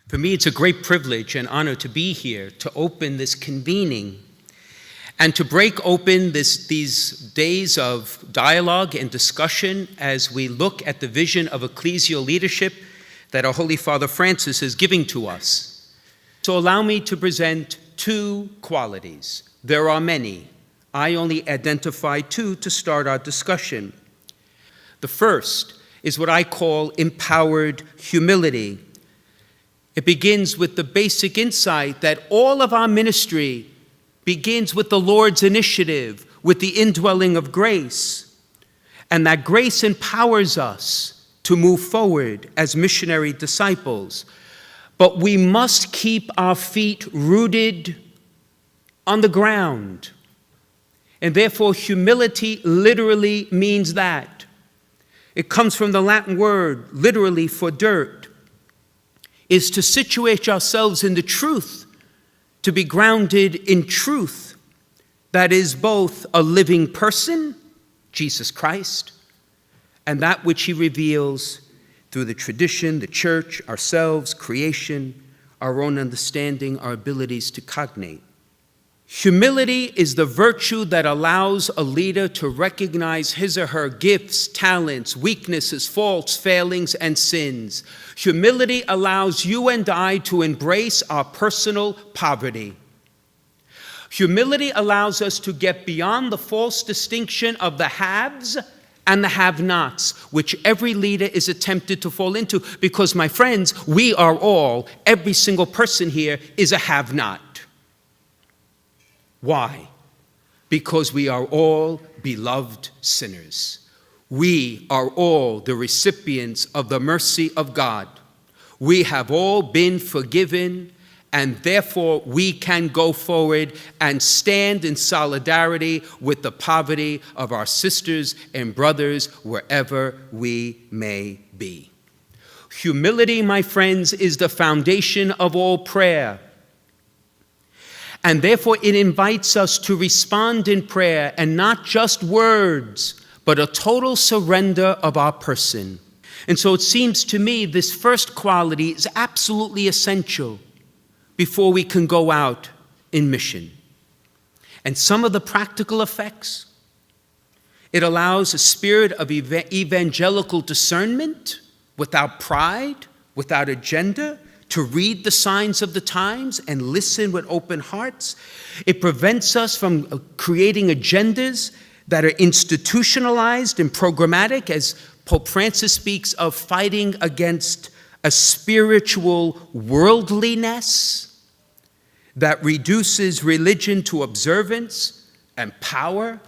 For me, it's a great privilege and honor to be here to open this convening and to break open these days of dialogue and discussion as we look at the vision of ecclesial leadership that our Holy Father Francis is giving to us. So allow me to present two qualities. There are many. I only identify two to start our discussion. The first is what I call empowered humility. It begins with the basic insight that all of our ministry begins with the Lord's initiative, with the indwelling of grace, and that grace empowers us to move forward as missionary disciples. But we must keep our feet rooted on the ground. And therefore, humility literally means that. It comes from the Latin word, literally, for dirt, is to situate ourselves in the truth, to be grounded in truth. That is both a living person, Jesus Christ, and that which he reveals through the tradition, the church, ourselves, creation, our own understanding, our abilities to cognate. Humility is the virtue that allows a leader to recognize his or her gifts, talents, weaknesses, faults, failings, and sins. Humility allows you and I to embrace our personal poverty. Humility allows us to get beyond the false distinction of the haves and the have-nots, which every leader is tempted to fall into, because, my friends, we are all, every single person here is a have-not. Why? Because we are all beloved sinners. We are all the recipients of the mercy of God. We have all been forgiven, and therefore we can go forward and stand in solidarity with the poverty of our sisters and brothers wherever we may be. Humility, my friends, is the foundation of all prayer. And therefore, it invites us to respond in prayer, and not just words, but a total surrender of our person. And so it seems to me this first quality is absolutely essential before we can go out in mission. And some of the practical effects: it allows a spirit of evangelical discernment without pride, without agenda, to read the signs of the times and listen with open hearts. It prevents us from creating agendas that are institutionalized and programmatic, as Pope Francis speaks of fighting against a spiritual worldliness that reduces religion to observance and power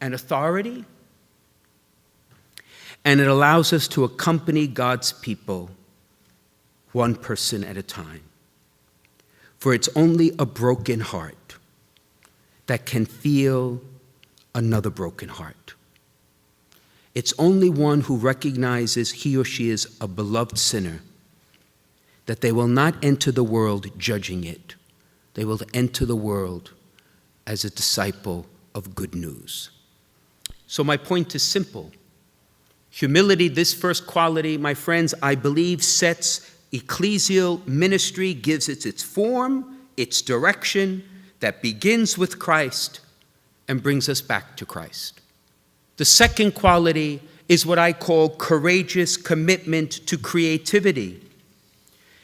and authority. And it allows us to accompany God's people one person at a time. For it's only a broken heart that can feel another broken heart. It's only one who recognizes he or she is a beloved sinner that they will not enter the world judging it. They will enter the world as a disciple of good news. So my point is simple. Humility, this first quality, my friends, I believe sets ecclesial ministry, gives it its form, its direction, that begins with Christ and brings us back to Christ. The second quality is what I call courageous commitment to creativity.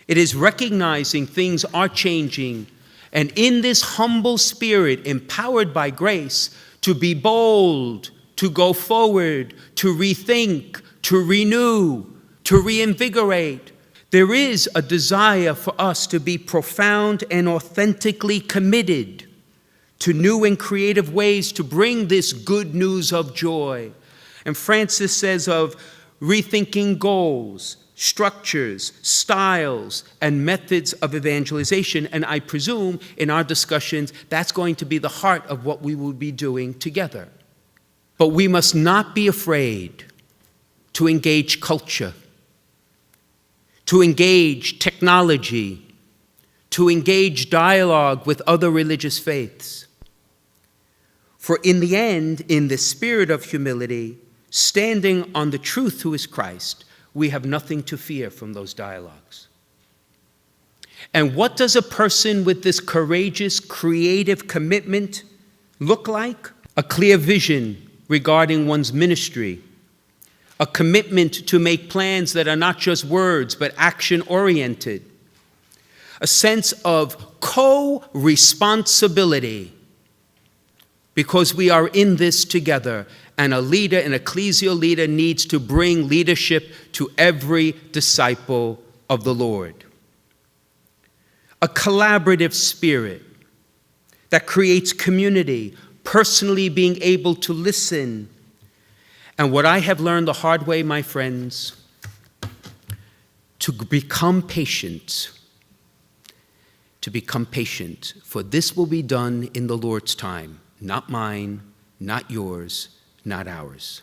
It is recognizing things are changing, and in this humble spirit, empowered by grace, to be bold, to go forward, to rethink, to renew, to reinvigorate. There is a desire for us to be profound and authentically committed to new and creative ways to bring this good news of joy. And Francis says of rethinking goals, structures, styles, and methods of evangelization. And I presume in our discussions, that's going to be the heart of what we will be doing together. But we must not be afraid to engage culture, to engage technology, to engage dialogue with other religious faiths. For in the end, in the spirit of humility, standing on the truth who is Christ, we have nothing to fear from those dialogues. And what does a person with this courageous, creative commitment look like? A clear vision regarding one's ministry, a commitment to make plans that are not just words but action-oriented, a sense of co-responsibility because we are in this together, and a leader, an ecclesial leader, needs to bring leadership to every disciple of the Lord. A collaborative spirit that creates community, personally being able to listen. And what I have learned the hard way, my friends, to become patient, for this will be done in the Lord's time, not mine, not yours, not ours.